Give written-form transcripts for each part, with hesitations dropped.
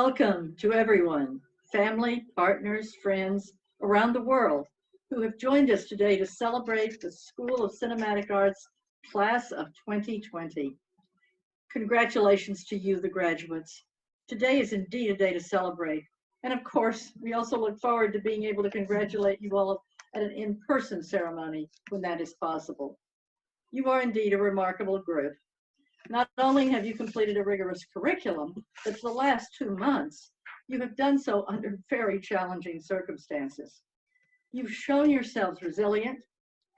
Welcome to everyone, family, partners, friends around the world who have joined us today to celebrate the School of Cinematic Arts Class of 2020. Congratulations to you, the graduates. Today is indeed a day to celebrate. And of course, we also look forward to being able to congratulate you all at an in-person ceremony when that is possible. You are indeed a remarkable group. Not only have you completed a rigorous curriculum, but for the last 2 months, you have done so under very challenging circumstances. You've shown yourselves resilient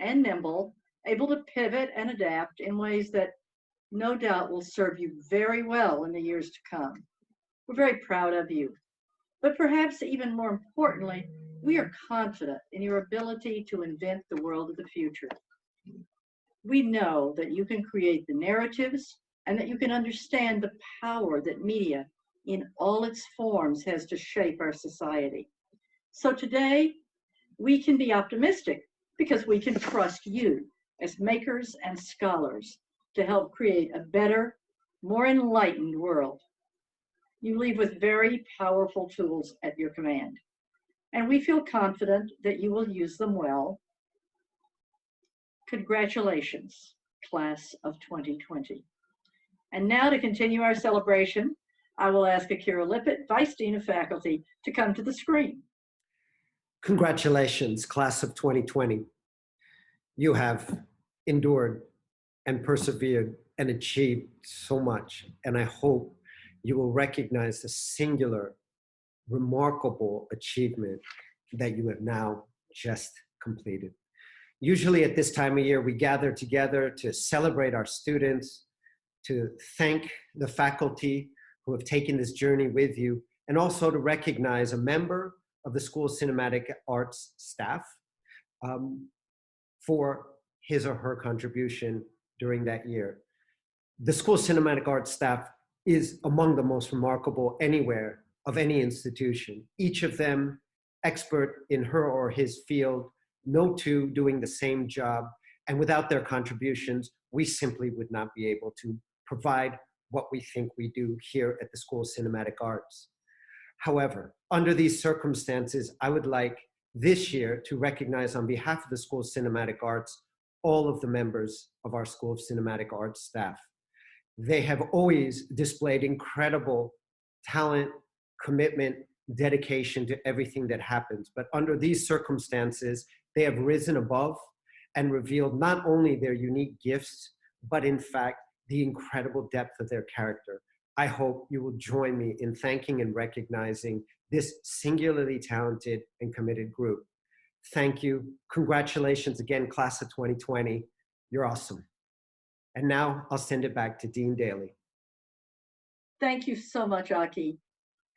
and nimble, able to pivot and adapt in ways that no doubt will serve you very well in the years to come. We're very proud of you. But perhaps even more importantly, we are confident in your ability to invent the world of the future. We know that you can create the narratives and that you can understand the power that media in all its forms has to shape our society. So today, we can be optimistic because we can trust you as makers and scholars to help create a better, more enlightened world. You leave with very powerful tools at your command, and we feel confident that you will use them well. Congratulations, Class of 2020. And now to continue our celebration, I will ask Akira Lippit, Vice Dean of Faculty, to come to the screen. Congratulations, Class of 2020. You have endured and persevered and achieved so much, and I hope you will recognize the singular, remarkable achievement that you have now just completed. Usually at this time of year, we gather together to celebrate our students, to thank the faculty who have taken this journey with you, and also to recognize a member of the School of Cinematic Arts staff for his or her contribution during that year. The School of Cinematic Arts staff is among the most remarkable anywhere of any institution. Each of them expert in her or his field, no two doing the same job, and without their contributions, we simply would not be able to provide what we think we do here at the School of Cinematic Arts. However, under these circumstances, I would like this year to recognize on behalf of the School of Cinematic Arts, all of the members of our School of Cinematic Arts staff. They have always displayed incredible talent, commitment, dedication to everything that happens. But under these circumstances, they have risen above and revealed not only their unique gifts, but in fact, the incredible depth of their character. I hope you will join me in thanking and recognizing this singularly talented and committed group. Thank you. Congratulations again, Class of 2020. You're awesome. And now I'll send it back to Dean Daly. Thank you so much, Aki.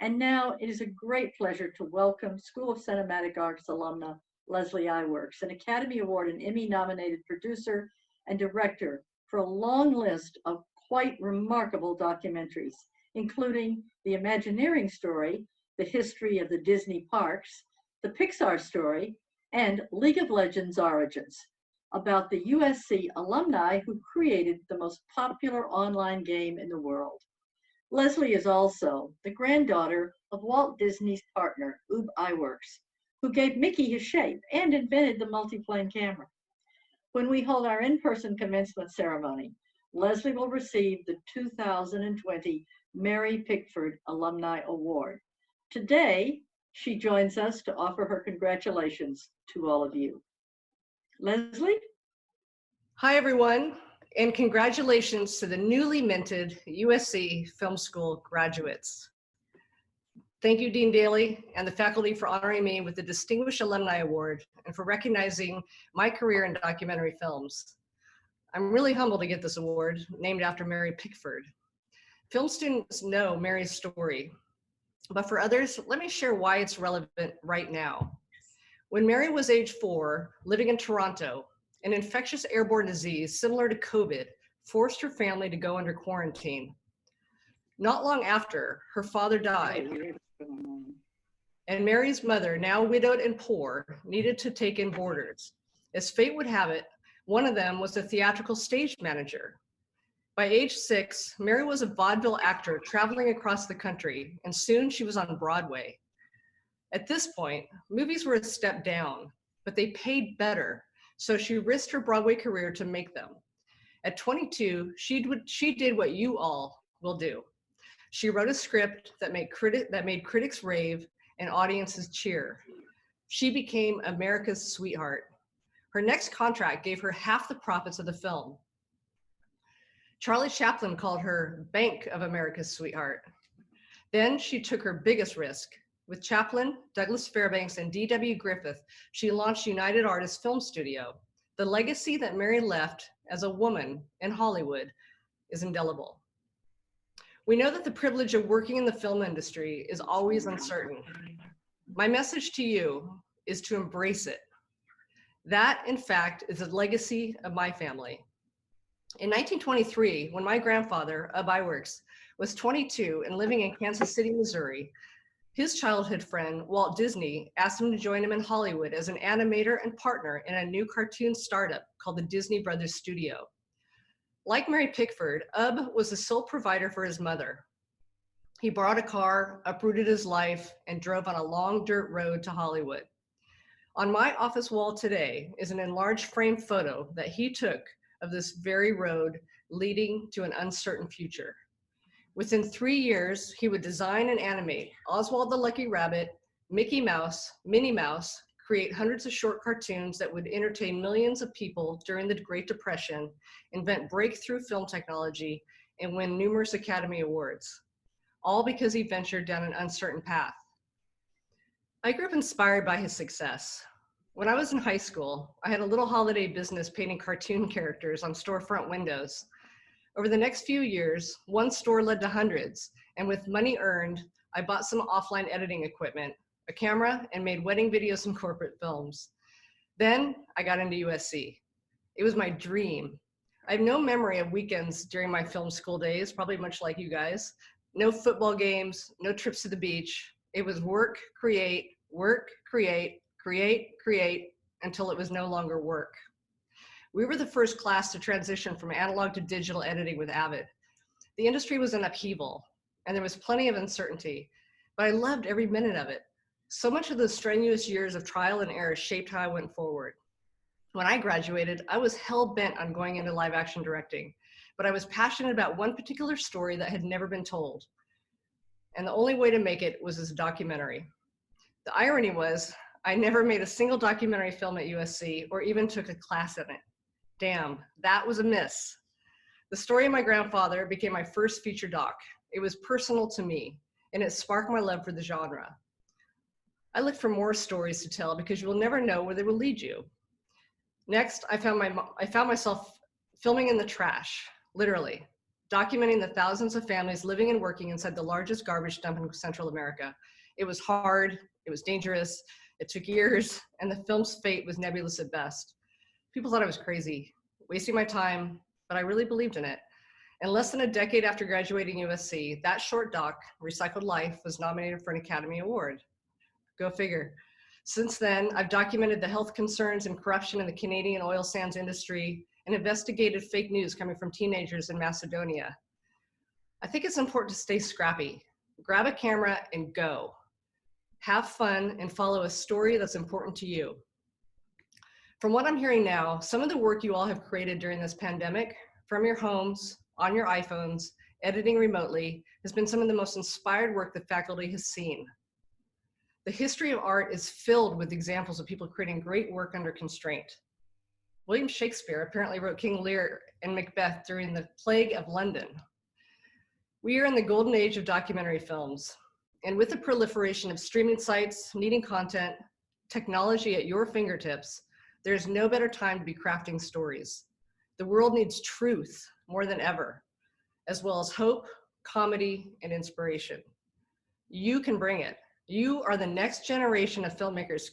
And now it is a great pleasure to welcome School of Cinematic Arts alumna Leslie Iwerks, an Academy Award and Emmy-nominated producer and director for a long list of quite remarkable documentaries, including The Imagineering Story, The History of the Disney Parks, The Pixar Story, and League of Legends Origins, about the USC alumni who created the most popular online game in the world. Leslie is also the granddaughter of Walt Disney's partner, Ub Iwerks, who gave Mickey his shape and invented the multiplane camera. When we hold our in-person commencement ceremony, Leslie will receive the 2020 Mary Pickford Alumni Award. Today, she joins us to offer her congratulations to all of you. Leslie? Hi, everyone, and congratulations to the newly minted USC Film School graduates. Thank you, Dean Daly and the faculty for honoring me with the Distinguished Alumni Award and for recognizing my career in documentary films. I'm really humbled to get this award, named after Mary Pickford. Film students know Mary's story, but for others, let me share why it's relevant right now. When Mary was age 4, living in Toronto, an infectious airborne disease similar to COVID forced her family to go under quarantine. Not long after, her father died, and Mary's mother, now widowed and poor, needed to take in boarders. As fate would have it, one of them was a theatrical stage manager. By age 6, Mary was a vaudeville actor traveling across the country, and soon she was on Broadway. At this point, movies were a step down, but they paid better, so she risked her Broadway career to make them. At 22, she did what you all will do. She wrote a script that made critics rave and audiences cheer. She became America's sweetheart. Her next contract gave her half the profits of the film. Charlie Chaplin called her Bank of America's Sweetheart. Then she took her biggest risk. With Chaplin, Douglas Fairbanks, and D.W. Griffith, she launched United Artists Film Studio. The legacy that Mary left as a woman in Hollywood is indelible. We know that the privilege of working in the film industry is always uncertain. My message to you is to embrace it. That, in fact, is a legacy of my family. In 1923, when my grandfather, Ub Iwerks, was 22 and living in Kansas City, Missouri, his childhood friend, Walt Disney, asked him to join him in Hollywood as an animator and partner in a new cartoon startup called the Disney Brothers Studio. Like Mary Pickford, Ub was the sole provider for his mother. He borrowed a car, uprooted his life, and drove on a long dirt road to Hollywood. On my office wall today is an enlarged frame photo that he took of this very road leading to an uncertain future. Within 3 years, he would design and animate Oswald the Lucky Rabbit, Mickey Mouse, Minnie Mouse, create hundreds of short cartoons that would entertain millions of people during the Great Depression, invent breakthrough film technology, and win numerous Academy Awards, all because he ventured down an uncertain path. I grew up inspired by his success. When I was in high school, I had a little holiday business painting cartoon characters on storefront windows. Over the next few years, one store led to hundreds, and with money earned, I bought some offline editing equipment, a camera, and made wedding videos and corporate films. Then I got into USC. It was my dream. I have no memory of weekends during my film school days, probably much like you guys. No football games, no trips to the beach. It was work, create, until it was no longer work. We were the first class to transition from analog to digital editing with Avid. The industry was in upheaval, and there was plenty of uncertainty, but I loved every minute of it. So much of those strenuous years of trial and error shaped how I went forward. When I graduated, I was hell-bent on going into live action directing, but I was passionate about one particular story that had never been told. And the only way to make it was as a documentary. The irony was, I never made a single documentary film at USC or even took a class in it. Damn, that was a miss. The story of my grandfather became my first feature doc. It was personal to me, and it sparked my love for the genre. I look for more stories to tell because you will never know where they will lead you. Next, I found myself filming in the trash, literally, documenting the thousands of families living and working inside the largest garbage dump in Central America. It was hard, it was dangerous, it took years, and the film's fate was nebulous at best. People thought I was crazy, wasting my time, but I really believed in it. And less than a decade after graduating USC, that short doc, Recycled Life, was nominated for an Academy Award. Go figure. Since then, I've documented the health concerns and corruption in the Canadian oil sands industry and investigated fake news coming from teenagers in Macedonia. I think it's important to stay scrappy. Grab a camera and go. Have fun and follow a story that's important to you. From what I'm hearing now, some of the work you all have created during this pandemic, from your homes, on your iPhones, editing remotely, has been some of the most inspired work the faculty has seen. The history of art is filled with examples of people creating great work under constraint. William Shakespeare apparently wrote King Lear and Macbeth during the Plague of London. We are in the golden age of documentary films, and with the proliferation of streaming sites, needing content, technology at your fingertips, there's no better time to be crafting stories. The world needs truth more than ever, as well as hope, comedy, and inspiration. You can bring it. You are the next generation of filmmakers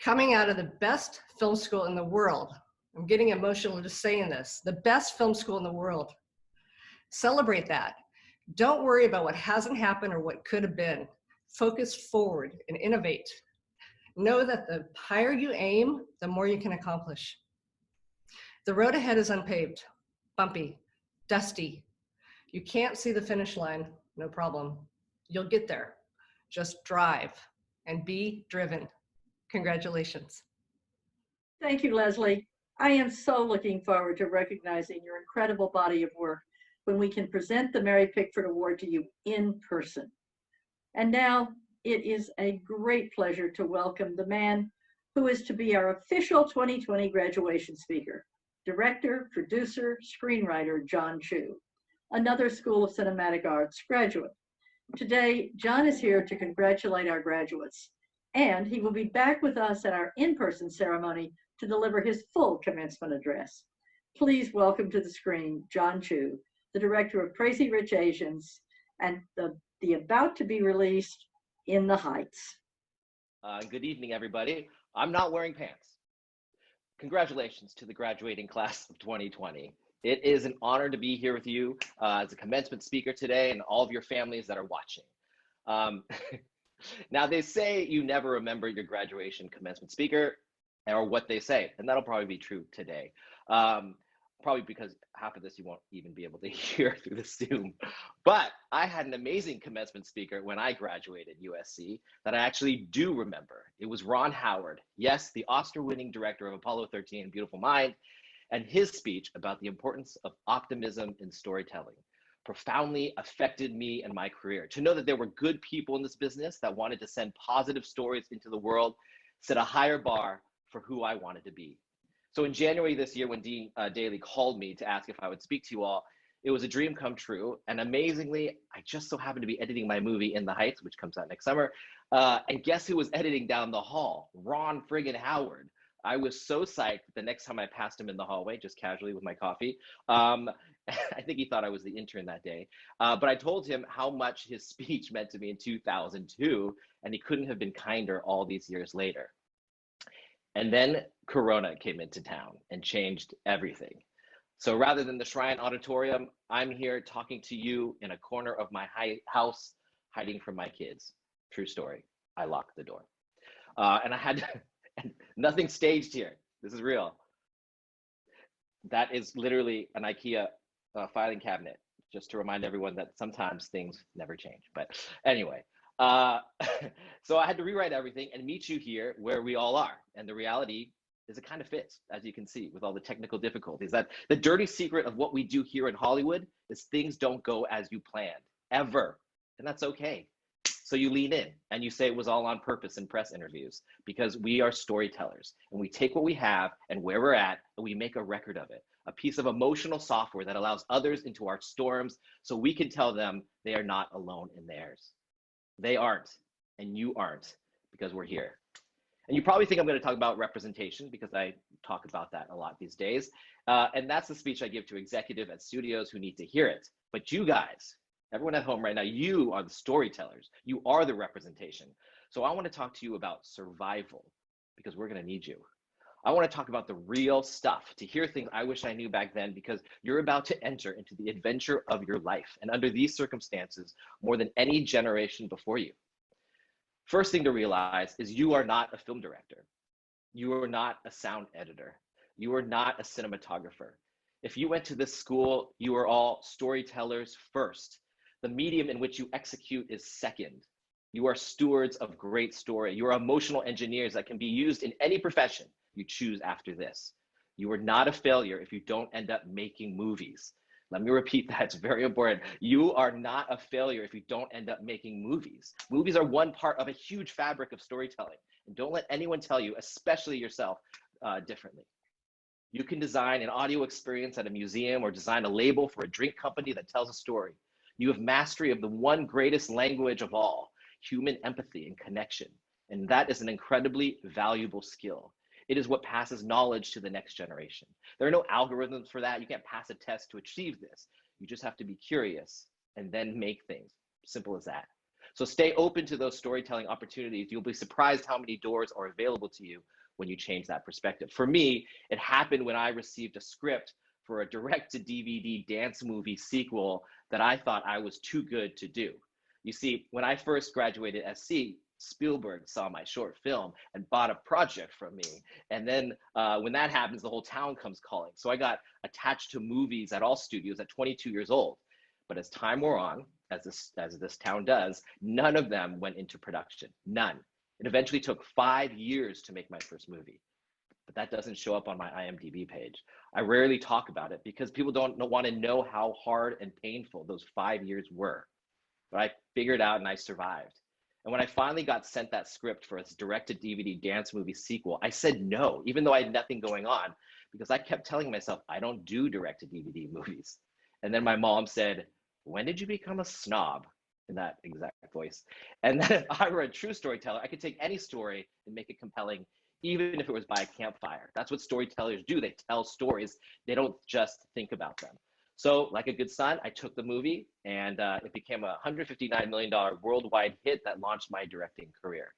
coming out of the best film school in the world. I'm getting emotional just saying this, the best film school in the world. Celebrate that. Don't worry about what hasn't happened or what could have been. Focus forward and innovate. Know that the higher you aim, the more you can accomplish. The road ahead is unpaved, bumpy, dusty. You can't see the finish line, no problem. You'll get there. Just drive and be driven. Congratulations. Thank you, Leslie. I am so looking forward to recognizing your incredible body of work when we can present the Mary Pickford Award to you in person. And now it is a great pleasure to welcome the man who is to be our official 2020 graduation speaker, director, producer, screenwriter, John Chu, another School of Cinematic Arts graduate. Today, John is here to congratulate our graduates, and he will be back with us at our in-person ceremony to deliver his full commencement address. Please welcome to the screen, John Chu, the director of Crazy Rich Asians and the about to be released In the Heights. Good evening, everybody. I'm not wearing pants. Congratulations to the graduating class of 2020. It is an honor to be here with you as a commencement speaker today and all of your families that are watching. Now, they say you never remember your graduation commencement speaker or what they say, and that'll probably be true today. Probably because half of this you won't even be able to hear through the Zoom. But I had an amazing commencement speaker when I graduated USC that I actually do remember. It was Ron Howard, yes, the Oscar-winning director of Apollo 13, Beautiful Mind, and his speech about the importance of optimism in storytelling profoundly affected me and my career. To know that there were good people in this business that wanted to send positive stories into the world set a higher bar for who I wanted to be. So in January this year, when Dean Daly called me to ask if I would speak to you all, it was a dream come true. And amazingly, I just so happened to be editing my movie In the Heights, which comes out next summer. And guess who was editing down the hall? Ron friggin' Howard. I was so psyched the next time I passed him in the hallway, just casually with my coffee. I think he thought I was the intern that day. But I told him how much his speech meant to me in 2002, and he couldn't have been kinder all these years later. And then Corona came into town and changed everything. So rather than the Shrine Auditorium, I'm here talking to you in a corner of my house, hiding from my kids. True story. I locked the door. And I had and nothing staged here. This is real. That is literally an IKEA filing cabinet, just to remind everyone that sometimes things never change. But anyway, so I had to rewrite everything and meet you here where we all are. And the reality is it kind of fits, as you can see, with all the technical difficulties. That the dirty secret of what we do here in Hollywood is things don't go as you planned, ever. And that's okay. So you lean in and you say it was all on purpose in press interviews, because we are storytellers and we take what we have and where we're at and we make a record of it, a piece of emotional software that allows others into our storms so we can tell them they are not alone in theirs. They aren't, and you aren't, because we're here. And you probably think I'm going to talk about representation, because I talk about that a lot these days. And that's the speech I give to executives at studios who need to hear it. But you guys, everyone at home right now, you are the storytellers. You are the representation. So I want to talk to you about survival, because we're going to need you. I want to talk about the real stuff, to hear things I wish I knew back then, because you're about to enter into the adventure of your life. And under these circumstances, more than any generation before you. First thing to realize is you are not a film director. You are not a sound editor. You are not a cinematographer. If you went to this school, you are all storytellers first. The medium in which you execute is second. You are stewards of great story. You are emotional engineers that can be used in any profession you choose after this. You are not a failure if you don't end up making movies. Let me repeat that, it's very important. You are not a failure if you don't end up making movies. Movies are one part of a huge fabric of storytelling. And don't let anyone tell you, especially yourself, differently. You can design an audio experience at a museum or design a label for a drink company that tells a story. You have mastery of the one greatest language of all, human empathy and connection. And that is an incredibly valuable skill. It is what passes knowledge to the next generation. There are no algorithms for that. You can't pass a test to achieve this. You just have to be curious and then make things. Simple as that. So stay open to those storytelling opportunities. You'll be surprised how many doors are available to you when you change that perspective. For me, it happened when I received a script for a direct-to-DVD dance movie sequel that I thought I was too good to do. You see, when I first graduated SC, Spielberg saw my short film and bought a project from me. And then when that happens, the whole town comes calling. So I got attached to movies at all studios at 22 years old. But as time wore on, as this town does, none of them went into production, none. It eventually took 5 years to make my first movie, but that doesn't show up on my IMDb page. I rarely talk about it because people don't want to know how hard and painful those 5 years were. But I figured out and I survived. And when I finally got sent that script for a direct-to-DVD dance movie sequel, I said no, even though I had nothing going on, because I kept telling myself, I don't do direct-to-DVD movies. And then my mom said, when did you become a snob? In that exact voice. And then if I were a true storyteller, I could take any story and make it compelling, even if it was by a campfire. That's what storytellers do. They tell stories. They don't just think about them. So like a good son, I took the movie and it became a $159 million worldwide hit that launched my directing career.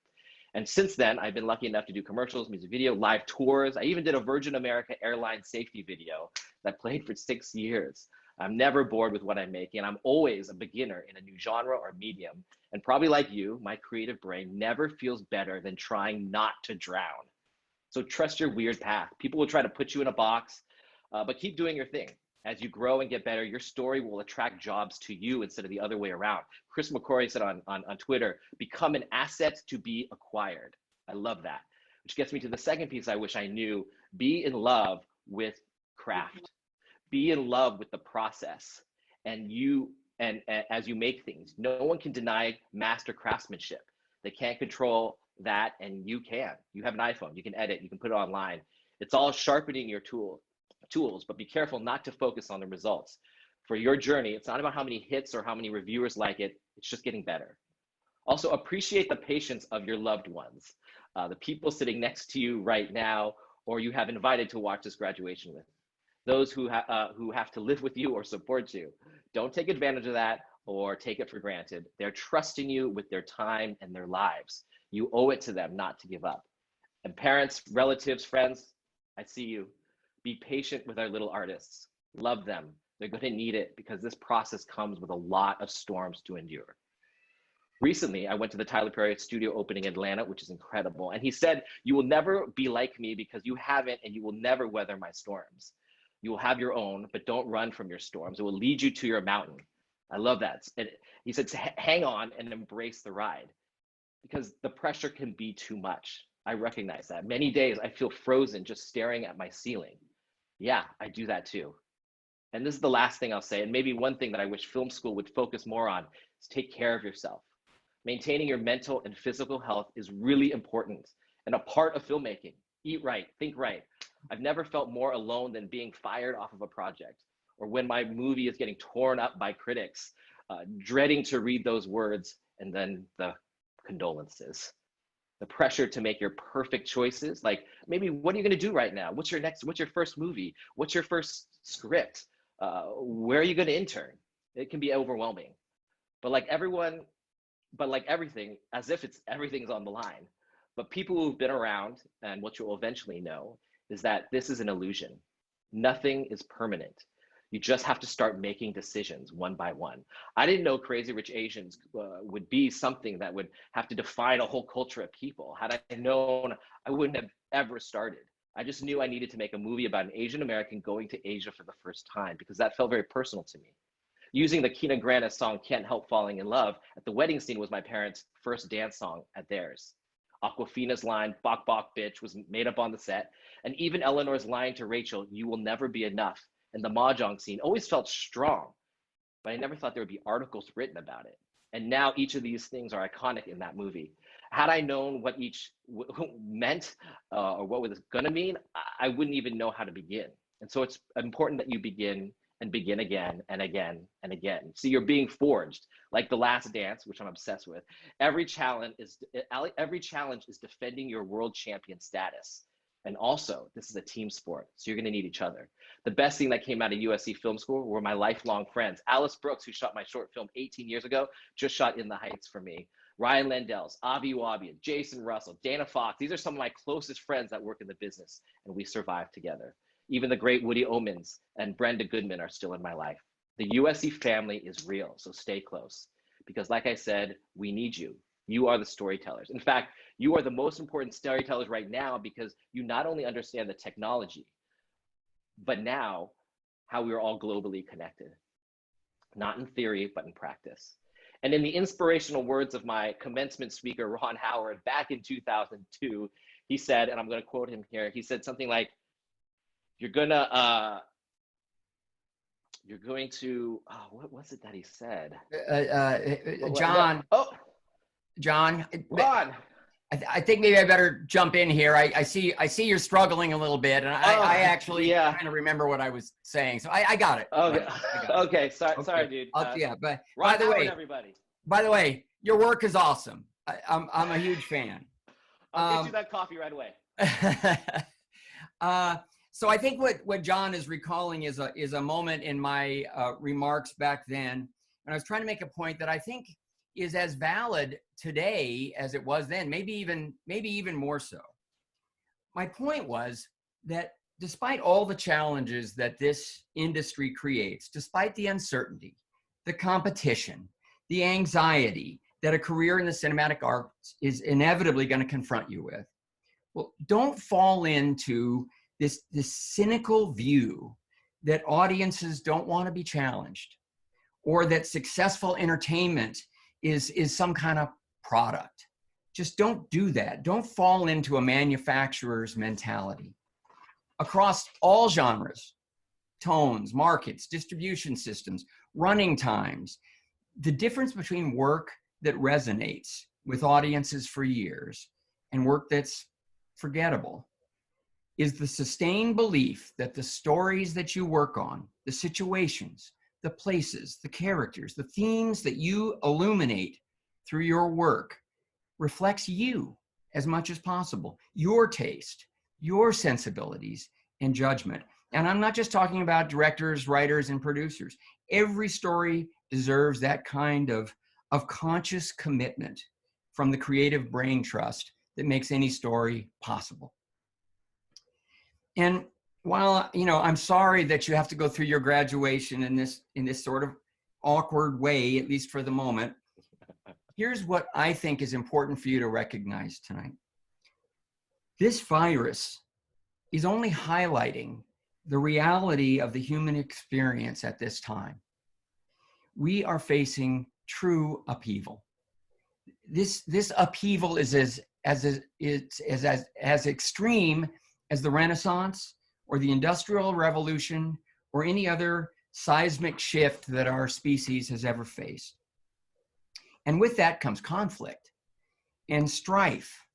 And since then, I've been lucky enough to do commercials, music video, live tours. I even did a Virgin America airline safety video that played for 6 years. I'm never bored with what I'm making. I'm always a beginner in a new genre or medium. And probably like you, my creative brain never feels better than trying not to drown. So trust your weird path. People will try to put you in a box, but keep doing your thing. As you grow and get better, your story will attract jobs to you instead of the other way around. Chris McCory said on Twitter, become an asset to be acquired. I love that, which gets me to the second piece I wish I knew. Be in love with craft. Be in love with the process, and as you make things, no one can deny master craftsmanship. They can't control that, and you can. You have an iPhone, you can edit, you can put it online. It's all sharpening your tools, but be careful not to focus on the results. For your journey, it's not about how many hits or how many reviewers like it. It's just getting better. Also, appreciate the patience of your loved ones, the people sitting next to you right now, or you have invited to watch this graduation with. Those who have to live with you or support you. Don't take advantage of that or take it for granted. They're trusting you with their time and their lives. You owe it to them not to give up. And parents, relatives, friends, I see you. Be patient with our little artists. Love them. They're going to need it because this process comes with a lot of storms to endure. Recently, I went to the Tyler Perry studio opening in Atlanta, which is incredible. And he said, you will never be like me because you haven't, and you will never weather my storms. You will have your own, but don't run from your storms. It will lead you to your mountain. I love that. And he said, hang on and embrace the ride because the pressure can be too much. I recognize that. Many days I feel frozen just staring at my ceiling. Yeah, I do that too. And this is the last thing I'll say. And maybe one thing that I wish film school would focus more on is take care of yourself. Maintaining your mental and physical health is really important and a part of filmmaking. Eat right, think right. I've never felt more alone than being fired off of a project or when my movie is getting torn up by critics, dreading to read those words and then the condolences. The pressure to make your perfect choices, like maybe what are you going to do right now? What's your first movie? What's your first script? Where are you going to intern? It can be overwhelming. But like everything, as if everything's on the line. But people who've been around and what you'll eventually know is that this is an illusion. Nothing is permanent. You just have to start making decisions one by one. I didn't know Crazy Rich Asians would be something that would have to define a whole culture of people. Had I known, I wouldn't have ever started. I just knew I needed to make a movie about an Asian American going to Asia for the first time because that felt very personal to me. Using the Kina Grannis song Can't Help Falling in Love at the wedding scene was my parents' first dance song at theirs. Aquafina's line, "Bok Bok Bitch," was made up on the set. And even Eleanor's line to Rachel, "You will never be enough," and the mahjong scene always felt strong, but I never thought there would be articles written about it. And now each of these things are iconic in that movie. Had I known what each meant or what it was gonna mean, I wouldn't even know how to begin. And so it's important that you begin and begin again and again and again. So you're being forged, like The Last Dance, which I'm obsessed with. Every challenge is defending your world champion status. And also, this is a team sport, so you're gonna need each other. The best thing that came out of USC Film School were my lifelong friends. Alice Brooks, who shot my short film 18 years ago, just shot In the Heights for me. Ryan Landells, Avi Wabian, Jason Russell, Dana Fox. These are some of my closest friends that work in the business, and we survived together. Even the great Woody Omans and Brenda Goodman are still in my life. The USC family is real, so stay close. Because like I said, we need you. You are the storytellers. In fact, you are the most important storytellers right now because you not only understand the technology, but now how we are all globally connected, not in theory, but in practice. And in the inspirational words of my commencement speaker, Ron Howard, back in 2002, he said, and I'm going to quote him here, he said something like, you're going to, what was it that he said? John, Oh, John, Ron. I think maybe I better jump in here. I see you're struggling a little bit, and I actually kind of remember what I was saying, so I got it. Okay, I got it. okay. Sorry, dude. Yeah, but Ron by the Howard, way, everybody. by the way, your work is awesome. I'm a huge fan. I'll get you that coffee right away. So I think what John is recalling is a moment in my remarks back then, and I was trying to make a point that I think is as valid today as it was then, maybe even more so. My point was that despite all the challenges that this industry creates, despite the uncertainty, the competition, the anxiety that a career in the cinematic arts is inevitably going to confront you with, well, don't fall into this cynical view that audiences don't want to be challenged, or that successful entertainment is some kind of product. Just don't do that. Don't fall into a manufacturer's mentality. Across all genres, tones, markets, distribution systems, running times, the difference between work that resonates with audiences for years and work that's forgettable is the sustained belief that the stories that you work on, the situations, the places, the characters, the themes that you illuminate through your work reflects you as much as possible, your taste, your sensibilities and judgment. And I'm not just talking about directors, writers, and producers. Every story deserves that kind of conscious commitment from the creative brain trust that makes any story possible. And while, I'm sorry that you have to go through your graduation in this sort of awkward way, at least for the moment, here's what I think is important for you to recognize tonight. This virus is only highlighting the reality of the human experience at this time. We are facing true upheaval. This upheaval is as extreme as the Renaissance or the Industrial Revolution or any other seismic shift that our species has ever faced. And with that comes conflict and strife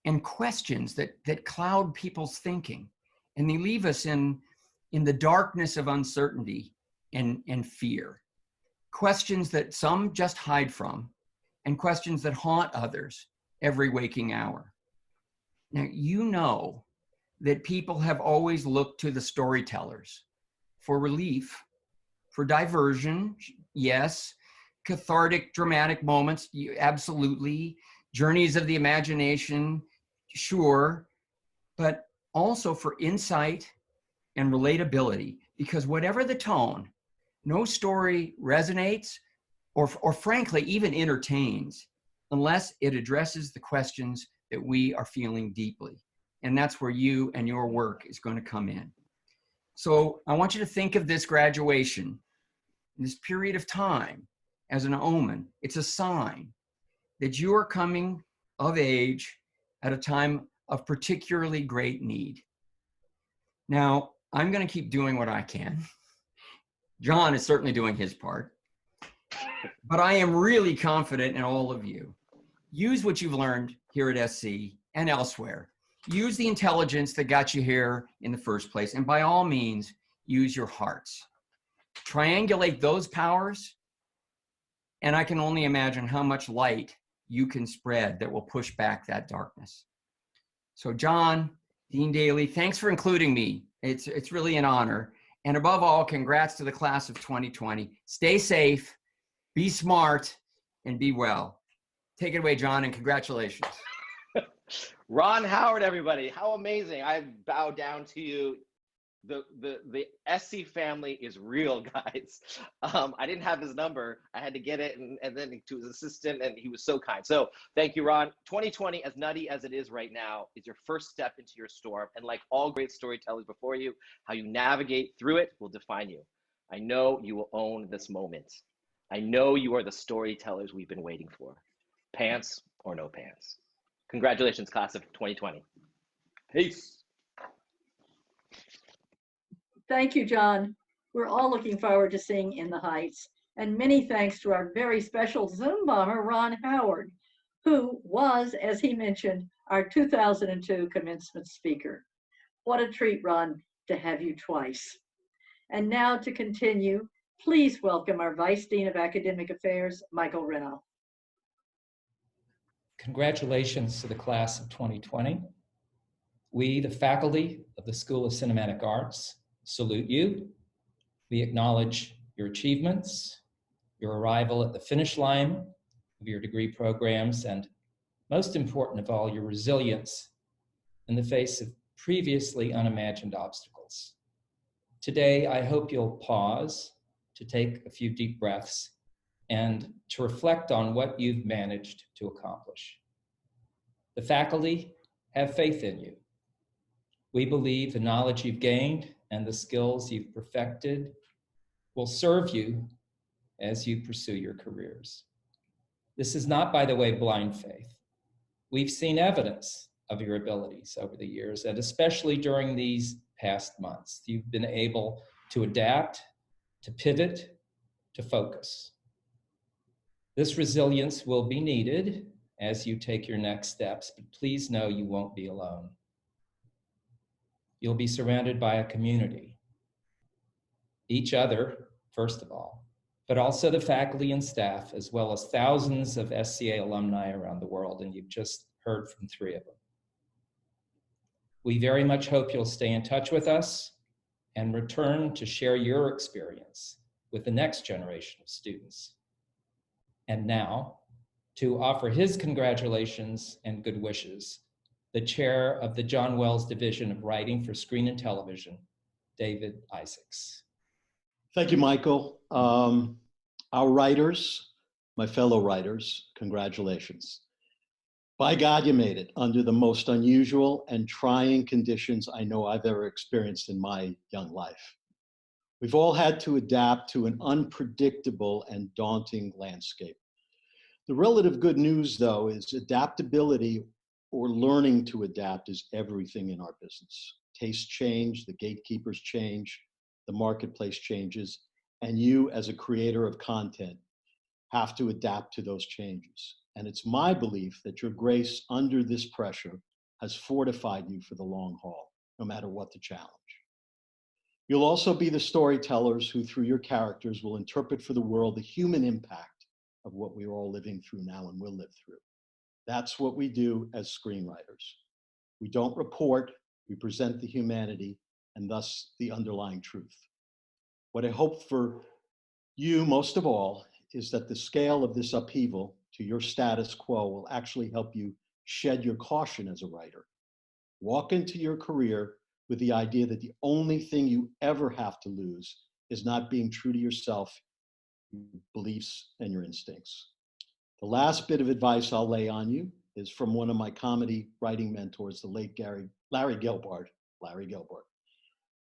and questions that cloud people's thinking, and they leave us in the darkness of uncertainty and fear. Questions that some just hide from, and questions that haunt others every waking hour. Now, you know that people have always looked to the storytellers for relief, for diversion, yes, cathartic, dramatic moments, absolutely, journeys of the imagination, sure, but also for insight and relatability, because whatever the tone, no story resonates or frankly even entertains unless it addresses the questions that we are feeling deeply. And that's where you and your work is going to come in. So I want you to think of this graduation, this period of time, as an omen. It's a sign that you are coming of age at a time of particularly great need. Now, I'm going to keep doing what I can. John is certainly doing his part. But I am really confident in all of you. Use what you've learned here at SC and elsewhere. Use the intelligence that got you here in the first place. And by all means, use your hearts. Triangulate those powers, and I can only imagine how much light you can spread that will push back that darkness. So John, Dean Daly, thanks for including me. It's really an honor. And above all, congrats to the class of 2020. Stay safe, be smart, and be well. Take it away, John, and congratulations. Ron Howard, everybody. How amazing. I bow down to you. The SC family is real, guys. I didn't have his number. I had to get it, and then to his assistant, and he was so kind. So thank you, Ron. 2020, as nutty as it is right now, is your first step into your storm. And like all great storytellers before you, how you navigate through it will define you. I know you will own this moment. I know you are the storytellers we've been waiting for. Pants or no pants. Congratulations, class of 2020. Peace. Thank you, John. We're all looking forward to seeing In the Heights. And many thanks to our very special Zoom bomber, Ron Howard, who was, as he mentioned, our 2002 commencement speaker. What a treat, Ron, to have you twice. And now to continue, please welcome our Vice Dean of Academic Affairs, Michael Reno. Congratulations to the class of 2020. We, the faculty of the School of Cinematic Arts, salute you. We acknowledge your achievements, your arrival at the finish line of your degree programs, and most important of all, your resilience in the face of previously unimagined obstacles. Today, I hope you'll pause to take a few deep breaths and to reflect on what you've managed to accomplish. The faculty have faith in you. We believe the knowledge you've gained and the skills you've perfected will serve you as you pursue your careers. This is not, by the way, blind faith. We've seen evidence of your abilities over the years, and especially during these past months. You've been able to adapt, to pivot, to focus. This resilience will be needed as you take your next steps, but please know you won't be alone. You'll be surrounded by a community, each other, first of all, but also the faculty and staff, as well as thousands of SCA alumni around the world, and you've just heard from 3 of them. We very much hope you'll stay in touch with us and return to share your experience with the next generation of students. And now, to offer his congratulations and good wishes, the chair of the John Wells Division of Writing for Screen and Television, David Isaacs. Thank you, Michael. Our writers, my fellow writers, congratulations. By God, you made it under the most unusual and trying conditions I know I've ever experienced in my young life. We've all had to adapt to an unpredictable and daunting landscape. The relative good news, though, is adaptability or learning to adapt is everything in our business. Tastes change, the gatekeepers change, the marketplace changes, and you as a creator of content have to adapt to those changes. And it's my belief that your grace under this pressure has fortified you for the long haul, no matter what the challenge. You'll also be the storytellers who, through your characters, will interpret for the world the human impact of what we're all living through now and will live through. That's what we do as screenwriters. We don't report, we present the humanity and thus the underlying truth. What I hope for you most of all is that the scale of this upheaval to your status quo will actually help you shed your caution as a writer. Walk into your career with the idea that the only thing you ever have to lose is not being true to yourself, your beliefs, and your instincts. The last bit of advice I'll lay on you is from one of my comedy writing mentors, the late Larry Gelbart,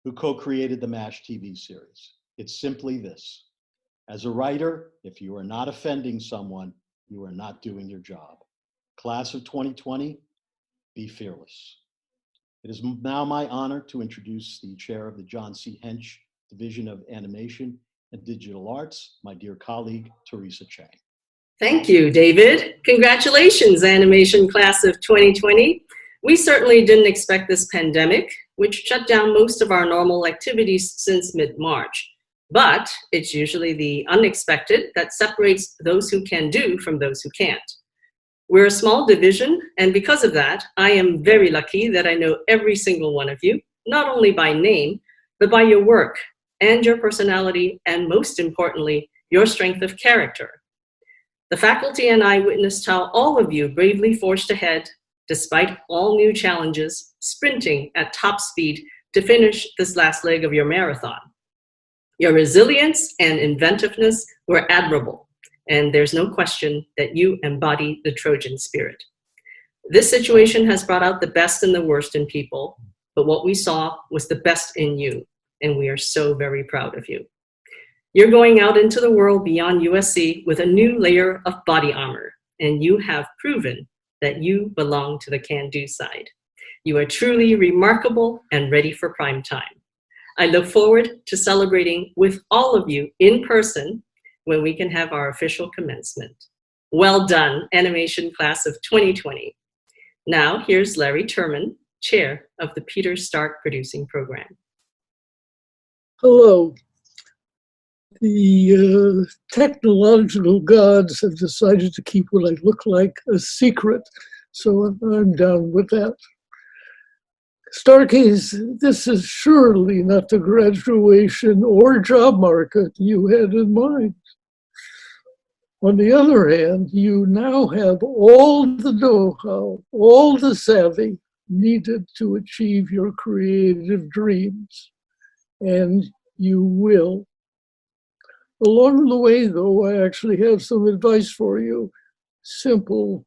who co-created the MASH TV series. It's simply this: as a writer, if you are not offending someone, you are not doing your job. Class of 2020, be fearless. It is now my honor to introduce the chair of the John C. Hench Division of Animation and Digital Arts, my dear colleague, Teresa Cheng. Thank you, David. Congratulations, animation class of 2020. We certainly didn't expect this pandemic, which shut down most of our normal activities since mid-March. But it's usually the unexpected that separates those who can do from those who can't. We're a small division, and because of that, I am very lucky that I know every single one of you, not only by name, but by your work and your personality, and most importantly, your strength of character. The faculty and I witnessed how all of you bravely forged ahead, despite all new challenges, sprinting at top speed to finish this last leg of your marathon. Your resilience and inventiveness were admirable, and there's no question that you embody the Trojan spirit. This situation has brought out the best and the worst in people, but what we saw was the best in you, and we are so very proud of you. You're going out into the world beyond USC with a new layer of body armor, and you have proven that you belong to the can-do side. You are truly remarkable and ready for prime time. I look forward to celebrating with all of you in person when we can have our official commencement. Well done, animation class of 2020. Now, here's Larry Turman, chair of the Peter Stark Producing Program. Hello. The technological gods have decided to keep what I look like a secret, so I'm down with that. Starkies, this is surely not the graduation or job market you had in mind. On the other hand, you now have all the know-how, all the savvy needed to achieve your creative dreams, and you will. Along the way, though, I actually have some advice for you. Simple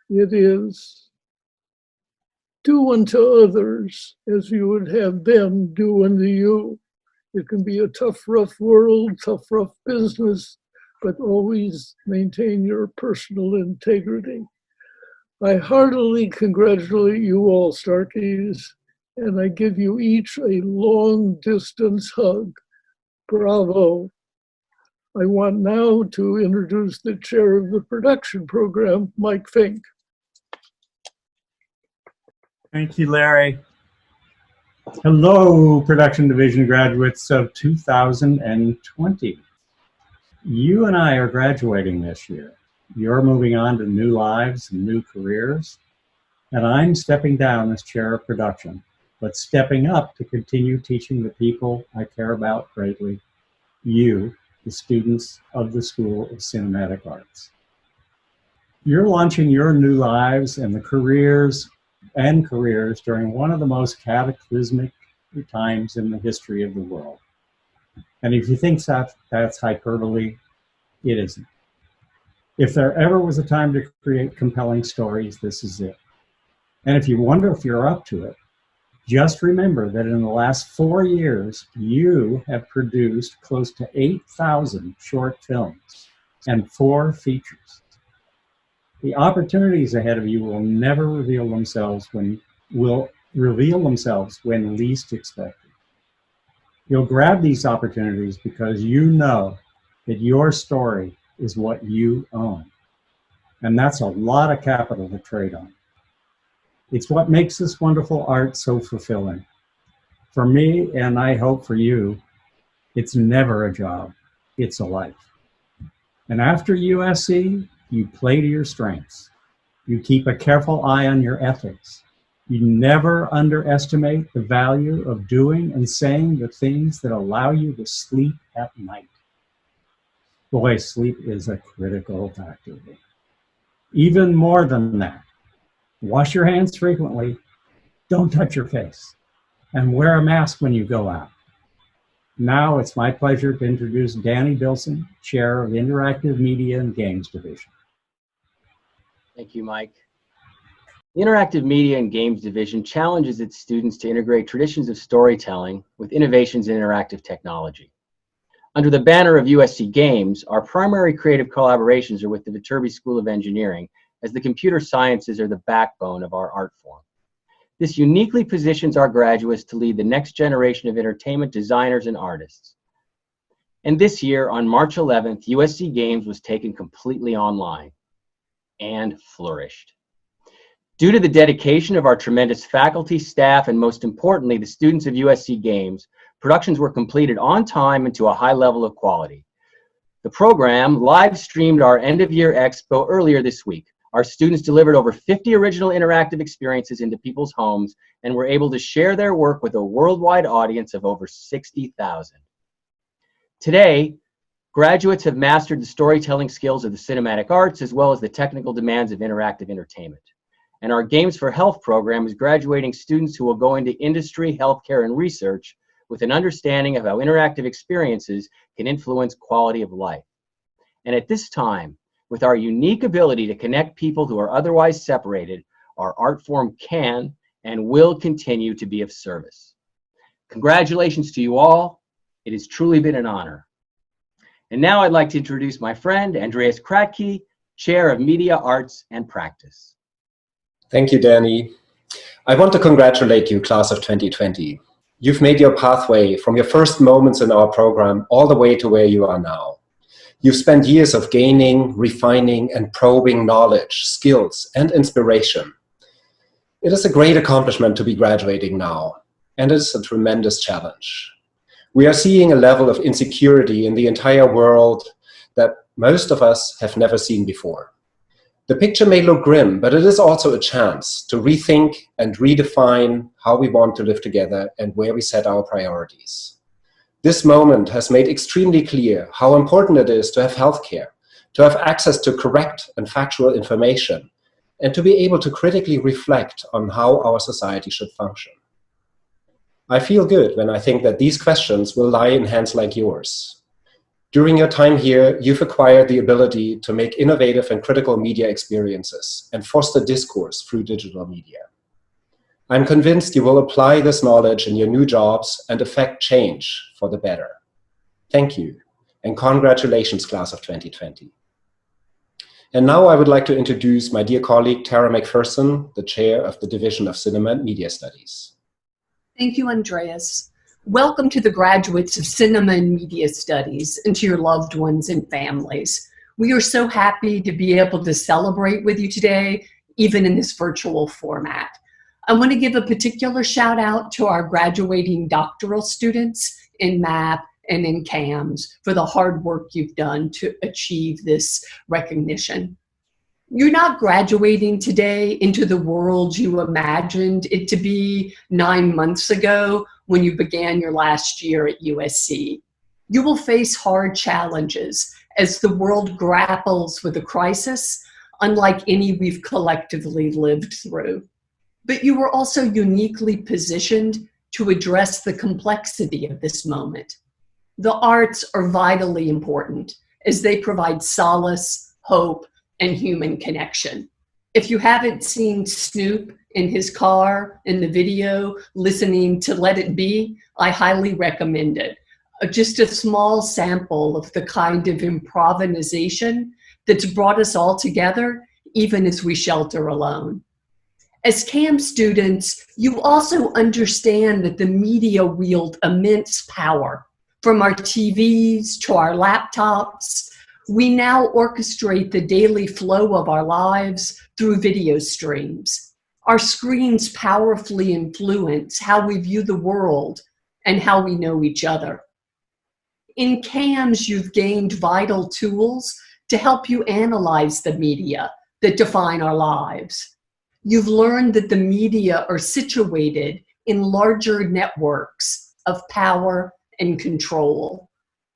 it is. Do unto others as you would have them do unto you. It can be a tough, rough world, tough, rough business, but always maintain your personal integrity. I heartily congratulate you all, Starkies, and I give you each a long-distance hug. Bravo. I want now to introduce the chair of the production program, Mike Fink. Thank you, Larry. Hello, production division graduates of 2020. You and I are graduating this year. You're moving on to new lives and new careers, and I'm stepping down as chair of production, but stepping up to continue teaching the people I care about greatly, you, the students of the School of Cinematic Arts. You're launching your new lives and the careers during one of the most cataclysmic times in the history of the world. And if you think that's hyperbole, it isn't. If there ever was a time to create compelling stories, this is it. And if you wonder if you're up to it, just remember that in the last 4 years, you have produced close to 8,000 short films and 4 features. The opportunities ahead of you will never reveal themselves when least expected. You'll grab these opportunities because you know that your story is what you own. And that's a lot of capital to trade on. It's what makes this wonderful art so fulfilling. For me, and I hope for you, it's never a job, it's a life. And after USC, you play to your strengths. You keep a careful eye on your ethics. You never underestimate the value of doing and saying the things that allow you to sleep at night. Boy, sleep is a critical factor. Even more than that, wash your hands frequently, don't touch your face, and wear a mask when you go out. Now it's my pleasure to introduce Danny Bilson, Chair of Interactive Media and Games Division. Thank you, Mike. The Interactive Media and Games Division challenges its students to integrate traditions of storytelling with innovations in interactive technology. Under the banner of USC Games, our primary creative collaborations are with the Viterbi School of Engineering, as the computer sciences are the backbone of our art form. This uniquely positions our graduates to lead the next generation of entertainment designers and artists. And this year, on March 11th, USC Games was taken completely online and flourished. Due to the dedication of our tremendous faculty, staff, and most importantly, the students of USC Games, productions were completed on time and to a high level of quality. The program live streamed our end-of-year expo earlier this week. Our students delivered over 50 original interactive experiences into people's homes and were able to share their work with a worldwide audience of over 60,000. Today, graduates have mastered the storytelling skills of the cinematic arts as well as the technical demands of interactive entertainment. And our Games for Health program is graduating students who will go into industry, healthcare, and research with an understanding of how interactive experiences can influence quality of life. And at this time, with our unique ability to connect people who are otherwise separated, our art form can and will continue to be of service. Congratulations to you all. It has truly been an honor. And now I'd like to introduce my friend, Andreas Kratke, Chair of Media Arts and Practice. Thank you, Danny. I want to congratulate you, class of 2020. You've made your pathway from your first moments in our program all the way to where you are now. You've spent years of gaining, refining, and probing knowledge, skills, and inspiration. It is a great accomplishment to be graduating now, and it is a tremendous challenge. We are seeing a level of insecurity in the entire world that most of us have never seen before. The picture may look grim, but it is also a chance to rethink and redefine how we want to live together and where we set our priorities. This moment has made extremely clear how important it is to have healthcare, to have access to correct and factual information, and to be able to critically reflect on how our society should function. I feel good when I think that these questions will lie in hands like yours. During your time here, you've acquired the ability to make innovative and critical media experiences and foster discourse through digital media. I'm convinced you will apply this knowledge in your new jobs and affect change for the better. Thank you, and congratulations, class of 2020. And now I would like to introduce my dear colleague, Tara McPherson, the chair of the Division of Cinema and Media Studies. Thank you, Andreas. Welcome to the graduates of Cinema and Media Studies and to your loved ones and families. We are so happy to be able to celebrate with you today, even in this virtual format. I want to give a particular shout out to our graduating doctoral students in MAP and in CAMS for the hard work you've done to achieve this recognition. You're not graduating today into the world you imagined it to be 9 months ago when you began your last year at USC. You will face hard challenges as the world grapples with a crisis unlike any we've collectively lived through. But you were also uniquely positioned to address the complexity of this moment. The arts are vitally important as they provide solace, hope, and human connection. If you haven't seen Snoop in his car in the video listening to Let It Be, I highly recommend it. Just a small sample of the kind of improvisation that's brought us all together, even as we shelter alone. As CAM students, you also understand that the media wield immense power. From our TVs to our laptops, we now orchestrate the daily flow of our lives through video streams. Our screens powerfully influence how we view the world and how we know each other. In CAMS, you've gained vital tools to help you analyze the media that define our lives. You've learned that the media are situated in larger networks of power and control,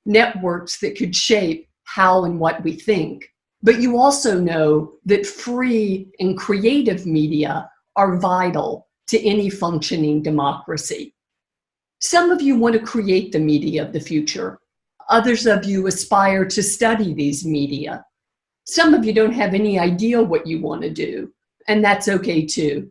networks that could shape how and what we think. But you also know that free and creative media are vital to any functioning democracy. Some of you want to create the media of the future. Others of you aspire to study these media. Some of you don't have any idea what you want to do, and that's okay too.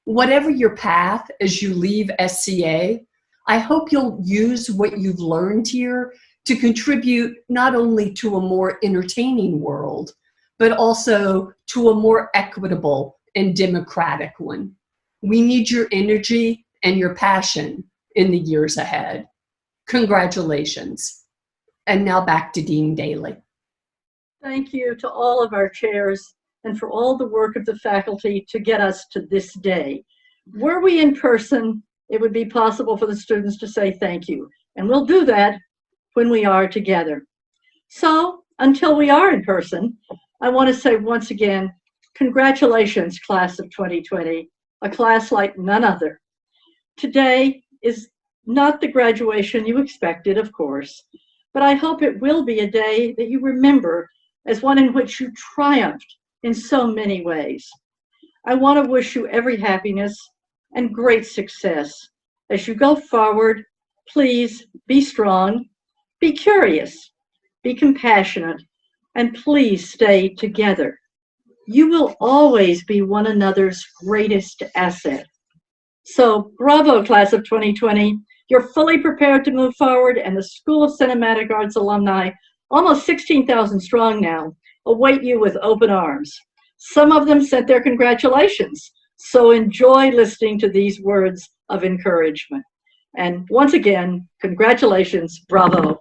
Whatever your path as you leave SCA, I hope you'll use what you've learned here to contribute not only to a more entertaining world, but also to a more equitable and democratic one. We need your energy and your passion in the years ahead. Congratulations. And now back to Dean Daly. Thank you to all of our chairs and for all the work of the faculty to get us to this day. Were we in person, it would be possible for the students to say thank you. And we'll do that when we are together. So until we are in person, I want to say once again, congratulations, class of 2020, a class like none other. Today is not the graduation you expected, of course, but I hope it will be a day that you remember as one in which you triumphed in so many ways. I want to wish you every happiness and great success. As you go forward, please be strong, be curious, be compassionate, and please stay together. You will always be one another's greatest asset. So bravo, class of 2020. You're fully prepared to move forward, and the School of Cinematic Arts alumni, almost 16,000 strong now, await you with open arms. Some of them sent their congratulations, so enjoy listening to these words of encouragement. And once again, congratulations, bravo.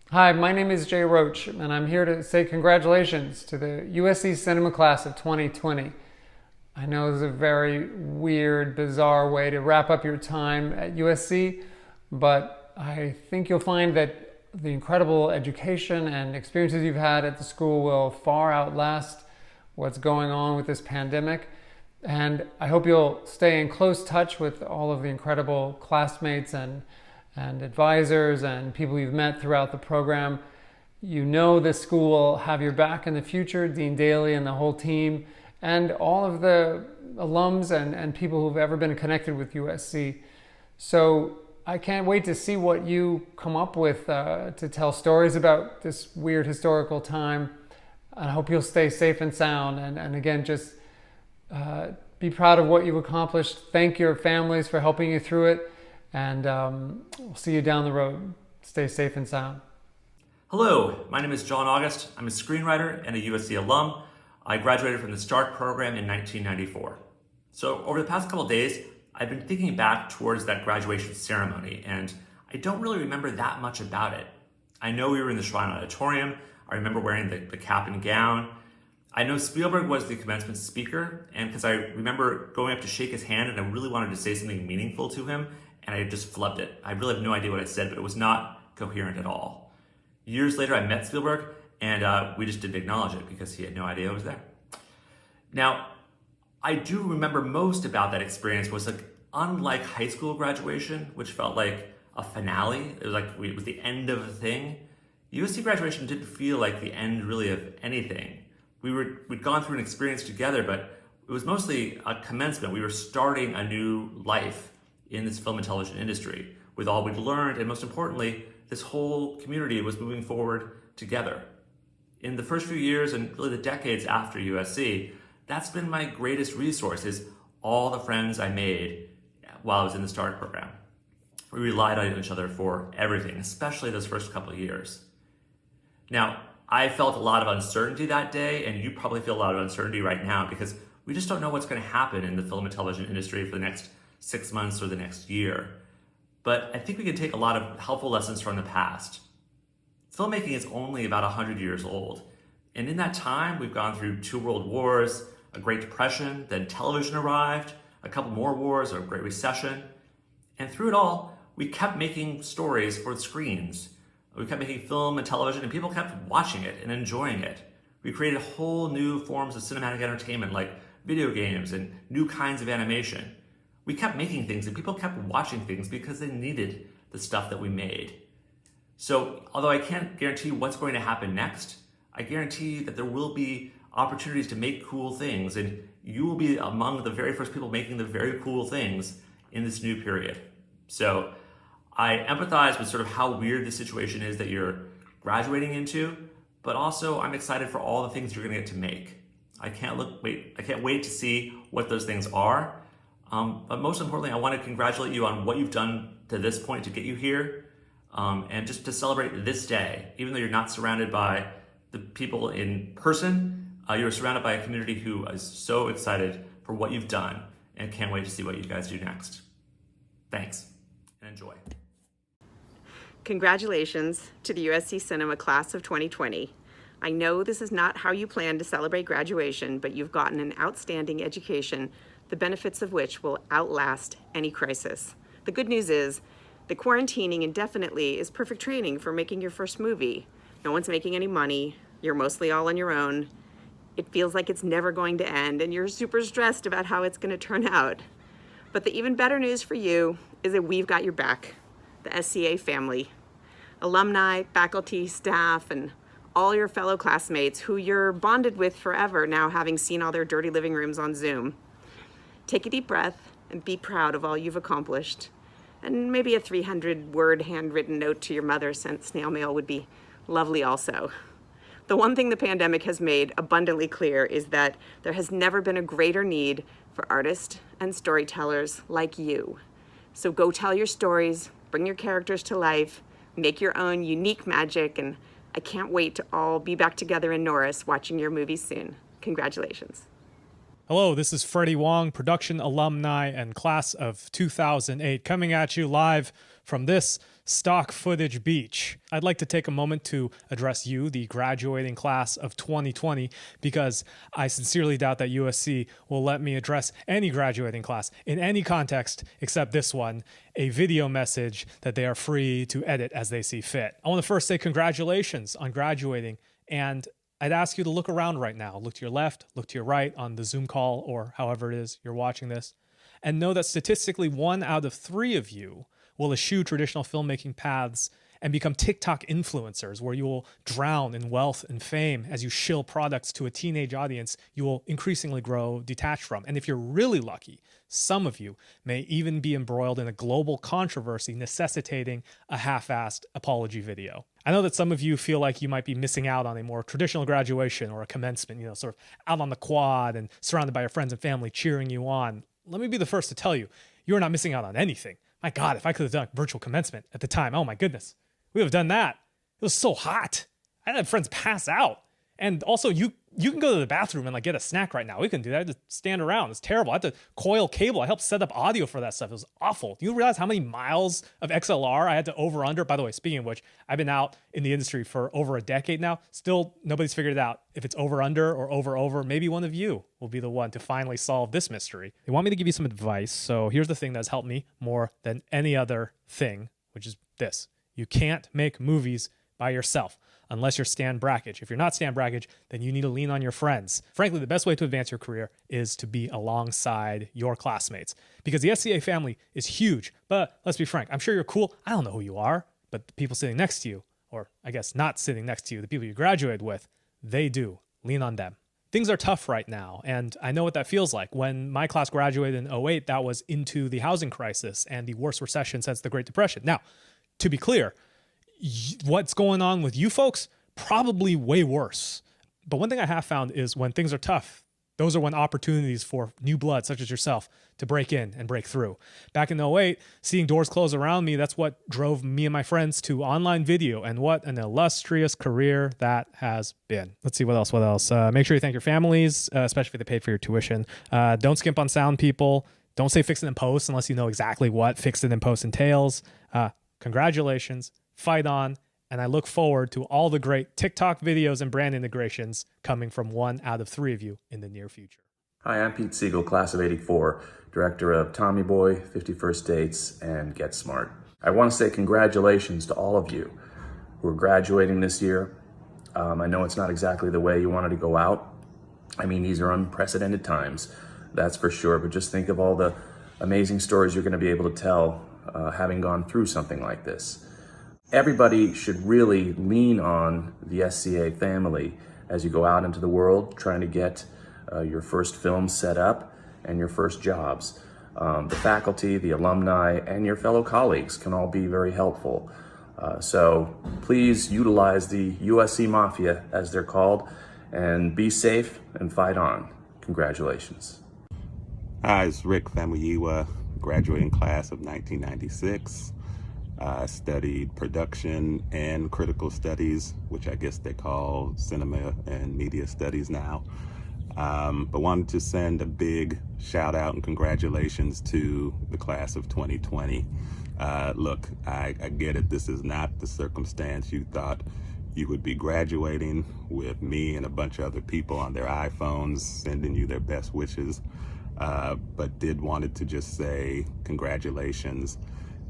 Hi, my name is Jay Roach, and I'm here to say congratulations to the USC Cinema Class of 2020. I know this is a very weird, bizarre way to wrap up your time at USC, but I think you'll find that the incredible education and experiences you've had at the school will far outlast what's going on with this pandemic. And I hope you'll stay in close touch with all of the incredible classmates and advisors and people you've met throughout the program. You know this school will have your back in the future, Dean Daly and the whole team, and all of the alums and people who've ever been connected with USC. So I can't wait to see what you come up with to tell stories about this weird historical time. I hope you'll stay safe and sound, and again, just be proud of what you've accomplished. Thank your families for helping you through it. And we'll see you down the road. Stay safe and sound. Hello, my name is John August. I'm a screenwriter and a USC alum. I graduated from the START program in 1994. So over the past couple of days, I've been thinking back towards that graduation ceremony, and I don't really remember that much about it. I know we were in the Shrine Auditorium. I remember wearing the cap and gown. I know Spielberg was the commencement speaker, and because I remember going up to shake his hand and I really wanted to say something meaningful to him, and I just flubbed it. I really have no idea what I said, but it was not coherent at all. Years later, I met Spielberg, and we just didn't acknowledge it because he had no idea I was there. Now, I do remember most about that experience was like, unlike high school graduation, which felt like a finale, it was the end of a thing. USC graduation didn't feel like the end really of anything. We'd gone through an experience together, but it was mostly a commencement. We were starting a new life in this film and television industry with all we'd learned, and most importantly, this whole community was moving forward together. In the first few years and really the decades after USC, that's been my greatest resource, is all the friends I made while I was in the START program. We relied on each other for everything, especially those first couple of years. Now, I felt a lot of uncertainty that day, and you probably feel a lot of uncertainty right now because we just don't know what's going to happen in the film and television industry for the next 6 months or the next year. But I think we can take a lot of helpful lessons from the past. Filmmaking is only about 100 years old. And in that time, we've gone through 2 world wars, a Great Depression, then television arrived, a couple more wars, a Great Recession. And through it all, we kept making stories for the screens. We kept making film and television, and people kept watching it and enjoying it. We created whole new forms of cinematic entertainment like video games and new kinds of animation. We kept making things and people kept watching things because they needed the stuff that we made. So although I can't guarantee what's going to happen next, I guarantee that there will be opportunities to make cool things, and you will be among the very first people making the very cool things in this new period. So I empathize with sort of how weird the situation is that you're graduating into, but also I'm excited for all the things you're gonna get to make. I can't wait to see what those things are. But most importantly, I want to congratulate you on what you've done to this point to get you here, and just to celebrate this day. Even though you're not surrounded by the people in person, you're surrounded by a community who is so excited for what you've done and can't wait to see what you guys do next. Thanks, and enjoy. Congratulations to the USC Cinema Class of 2020. I know this is not how you plan to celebrate graduation, but you've gotten an outstanding education, the benefits of which will outlast any crisis. The good news is that quarantining indefinitely is perfect training for making your first movie. No one's making any money. You're mostly all on your own. It feels like it's never going to end, and you're super stressed about how it's going to turn out. But the even better news for you is that we've got your back, the SCA family. alumni, faculty, staff, and all your fellow classmates who you're bonded with forever now, having seen all their dirty living rooms on Zoom. Take a deep breath and be proud of all you've accomplished. And maybe a 300-word handwritten note to your mother sent snail mail would be lovely also. The one thing the pandemic has made abundantly clear is that there has never been a greater need for artists and storytellers like you. So go tell your stories, bring your characters to life, make your own unique magic, and I can't wait to all be back together in Norris watching your movie soon. Congratulations. Hello, this is Freddie Wong, production alumni and class of 2008, coming at you live from this stock footage beach. I'd like to take a moment to address you, the graduating class of 2020, because I sincerely doubt that USC will let me address any graduating class in any context except this one, a video message that they are free to edit as they see fit. I want to first say congratulations on graduating, and I'd ask you to look around right now. Look to your left, look to your right on the Zoom call or however it is you're watching this, and know that statistically 1 out of 3 of you will eschew traditional filmmaking paths and become TikTok influencers, where you will drown in wealth and fame as you shill products to a teenage audience you will increasingly grow detached from. And if you're really lucky, some of you may even be embroiled in a global controversy necessitating a half-assed apology video. I know that some of you feel like you might be missing out on a more traditional graduation or a commencement, sort of out on the quad and surrounded by your friends and family cheering you on. Let me be the first to tell you, you are not missing out on anything. My God, if I could have done virtual commencement at the time, oh my goodness, we would have done that. It was so hot. I had friends pass out. And also, you can go to the bathroom and get a snack right now. We couldn't do that. I had to stand around. It's terrible. I had to coil cable. I helped set up audio for that stuff. It was awful. Do you realize how many miles of XLR I had to over under? By the way, speaking of which, I've been out in the industry for over a decade now. Still, nobody's figured it out. If it's over under or over, maybe one of you will be the one to finally solve this mystery. They want me to give you some advice. So here's the thing that's helped me more than any other thing, which is this. You can't make movies by yourself unless you're Stan Brakhage. If you're not Stan Brakhage, then you need to lean on your friends. Frankly, the best way to advance your career is to be alongside your classmates, because the SCA family is huge. But let's be frank, I'm sure you're cool. I don't know who you are, but the people sitting next to you, or I guess not sitting next to you, the people you graduated with, they do. Lean on them. Things are tough right now, and I know what that feels like. When my class graduated in 2008, that was into the housing crisis and the worst recession since the Great Depression. Now, to be clear, what's going on with you folks? Probably way worse. But one thing I have found is when things are tough, those are when opportunities for new blood, such as yourself, to break in and break through. Back in 2008, seeing doors close around me, that's what drove me and my friends to online video, and what an illustrious career that has been. Let's see, what else? Make sure you thank your families, especially if they paid for your tuition. Don't skimp on sound, people. Don't say fix it in post unless you know exactly what fix it in post entails. Congratulations. Fight on, and I look forward to all the great TikTok videos and brand integrations coming from 1 out of 3 of you in the near future. Hi, I'm Pete Siegel, class of '84, director of Tommy Boy, 51st Dates, and Get Smart. I want to say congratulations to all of you who are graduating this year. I know it's not exactly the way you wanted to go out. I mean, these are unprecedented times, that's for sure, but just think of all the amazing stories you're going to be able to tell having gone through something like this. Everybody should really lean on the SCA family as you go out into the world trying to get your first film set up and your first jobs. The faculty, the alumni, and your fellow colleagues can all be very helpful. So please utilize the USC Mafia, as they're called, and be safe and fight on. Congratulations. Hi, it's Rick Famuyiwa, graduating class of 1996. I studied production and critical studies, which I guess they call cinema and media studies now. But wanted to send a big shout out and congratulations to the class of 2020. Look, I get it. This is not the circumstance you thought you would be graduating with me and a bunch of other people on their iPhones sending you their best wishes. But did wanted to just say congratulations.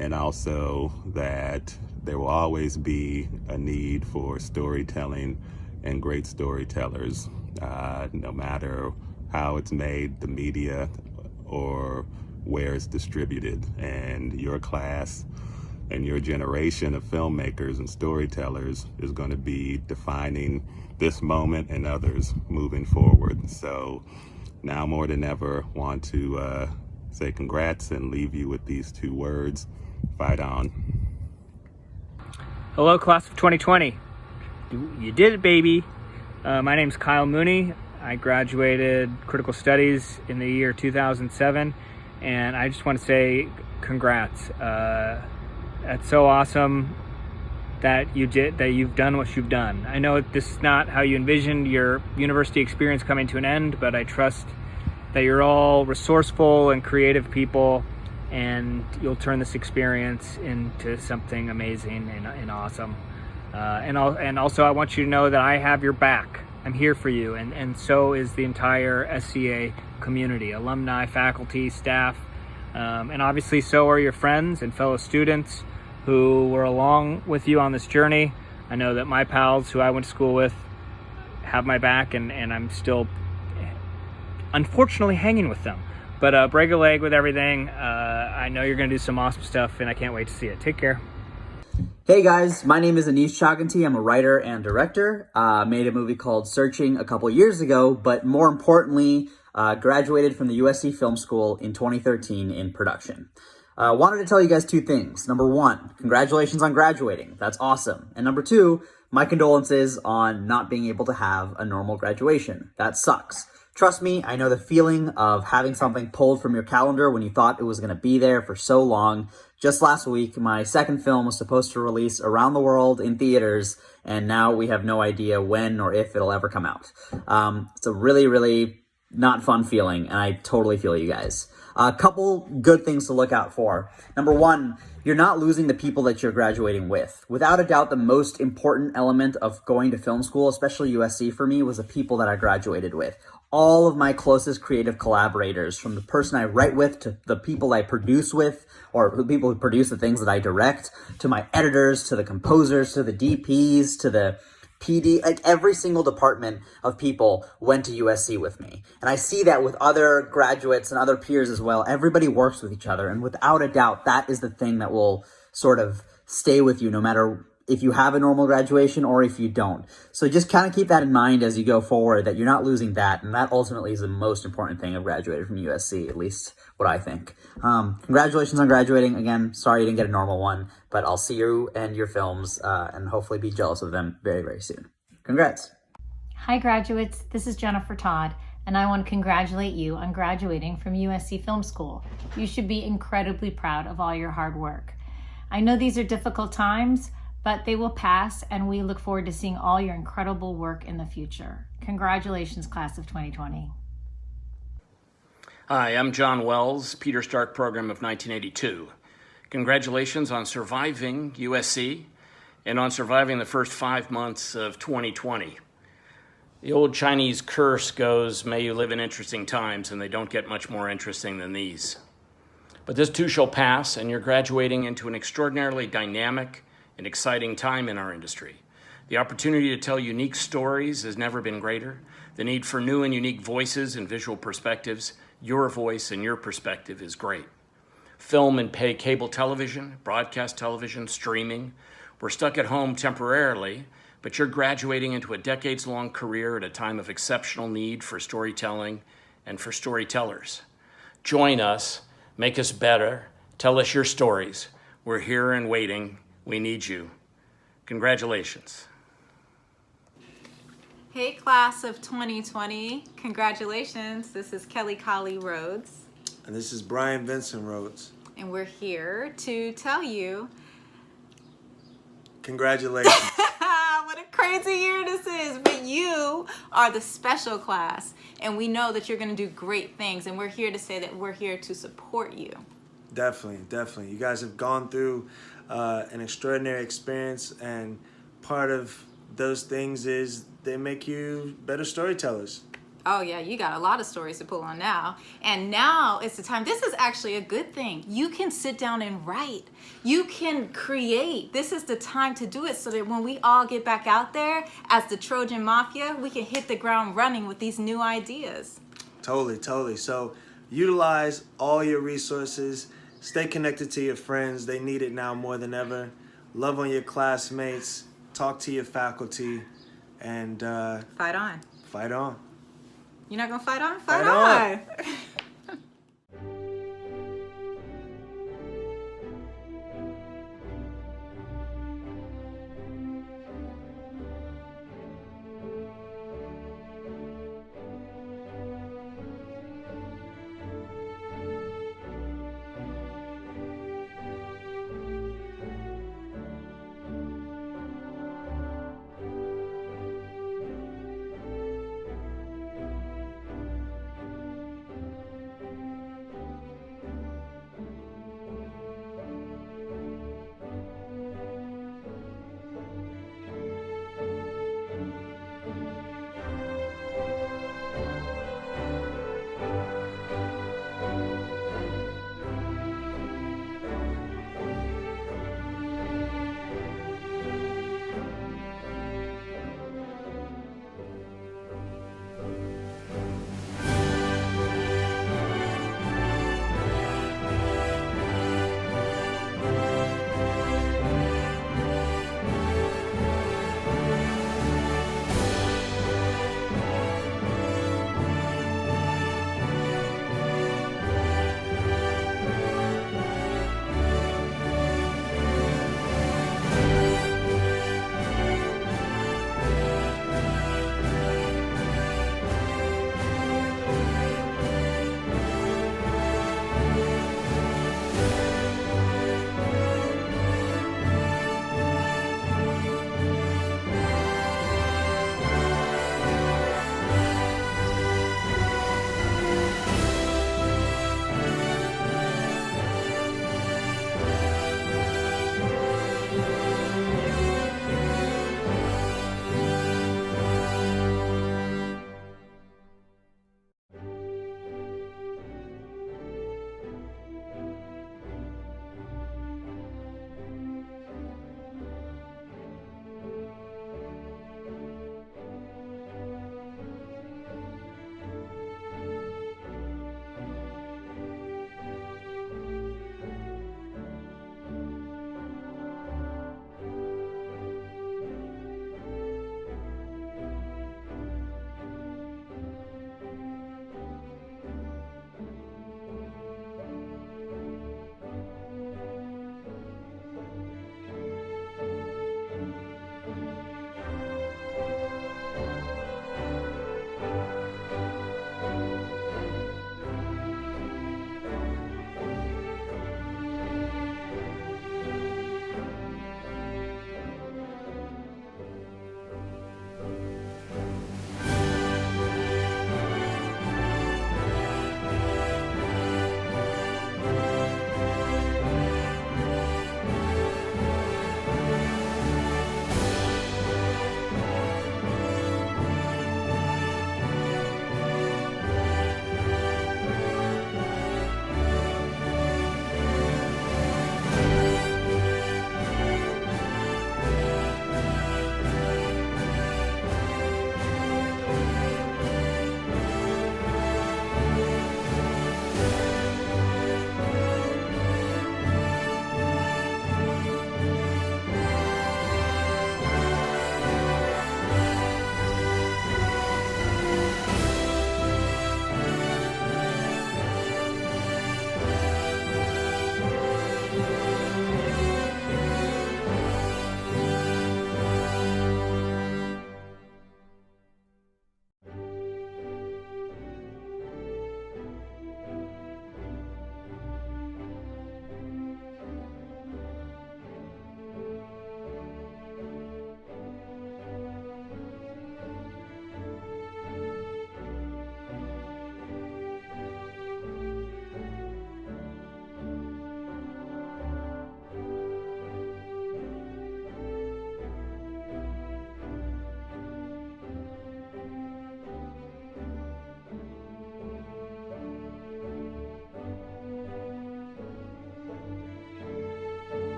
And also that there will always be a need for storytelling and great storytellers, no matter how it's made, the media, or where it's distributed. And your class and your generation of filmmakers and storytellers is going to be defining this moment and others moving forward. So now more than ever, want to say congrats and leave you with these two words: fight on. Hello, class of 2020. You did it, baby. My name's Kyle Mooney. I graduated critical studies in the year 2007, and I just want to say congrats. That's so awesome that you've done what you've done. I know this is not how you envisioned your university experience coming to an end, but I trust that you're all resourceful and creative people, and you'll turn this experience into something amazing and awesome. And also I want you to know that I have your back. I'm here for you, and so is the entire SCA community, alumni, faculty, staff, and obviously so are your friends and fellow students who were along with you on this journey. I know that my pals who I went to school with have my back, and I'm still unfortunately hanging with them. But break a leg with everything. I know you're gonna do some awesome stuff, and I can't wait to see it. Take care. Hey guys, my name is Anish Chaganty. I'm a writer and director. Made a movie called Searching a couple years ago, but more importantly, graduated from the USC Film School in 2013 in production. Wanted to tell you guys two things. Number one, congratulations on graduating. That's awesome. And number two, my condolences on not being able to have a normal graduation. That sucks. Trust me, I know the feeling of having something pulled from your calendar when you thought it was going to be there for so long. Just last week, my second film was supposed to release around the world in theaters, and now we have no idea when or if it'll ever come out. It's a really, really not fun feeling, and I totally feel you guys. A couple good things to look out for. Number one, you're not losing the people that you're graduating with. Without a doubt, the most important element of going to film school, especially USC for me, was the people that I graduated with. All of my closest creative collaborators, from the person I write with to the people I produce with, or the people who produce the things that I direct, to my editors, to the composers, to the DPs, to the PD, like every single department of people went to USC with me. And I see that with other graduates and other peers as well. Everybody works with each other. And without a doubt, that is the thing that will sort of stay with you no matter if you have a normal graduation or if you don't. So just kind of keep that in mind as you go forward, that you're not losing that. And that ultimately is the most important thing of graduating from USC, at least what I think. Congratulations on graduating. Again, sorry you didn't get a normal one, but I'll see you and your films and hopefully be jealous of them very, very soon. Congrats. Hi graduates, this is Jennifer Todd, and I want to congratulate you on graduating from USC Film School. You should be incredibly proud of all your hard work. I know these are difficult times, but they will pass, and we look forward to seeing all your incredible work in the future. Congratulations, class of 2020. Hi, I'm John Wells, Peter Stark Program of 1982. Congratulations on surviving USC and on surviving the first 5 months of 2020. The old Chinese curse goes, may you live in interesting times, and they don't get much more interesting than these. But this too shall pass, and you're graduating into an extraordinarily dynamic and exciting time in our industry. The opportunity to tell unique stories has never been greater. The need for new and unique voices and visual perspectives, your voice and your perspective is great. Film and pay cable television, broadcast television, streaming. We're stuck at home temporarily, but you're graduating into a decades-long career at a time of exceptional need for storytelling and for storytellers. Join us, make us better, tell us your stories. We're here and waiting. We need you. Congratulations. Hey, class of 2020. Congratulations. This is Kelly Colley Rhodes. And this is Brian Vincent Rhodes. And we're here to tell you. Congratulations. What a crazy year this is. But you are the special class. And we know that you're going to do great things. And we're here to say that we're here to support you. Definitely, definitely. You guys have gone through an extraordinary experience, and part of those things is they make you better storytellers. Oh yeah, you got a lot of stories to pull on now. And now is the time. This is actually a good thing. You can sit down and write. You can create. This is the time to do it so that when we all get back out there as the Trojan Mafia, we can hit the ground running with these new ideas. Totally, totally. So utilize all your resources stay connected to your friends. They need it now more than ever. Love on your classmates, talk to your faculty, and fight on. Fight on. You're not gonna fight on? Fight on.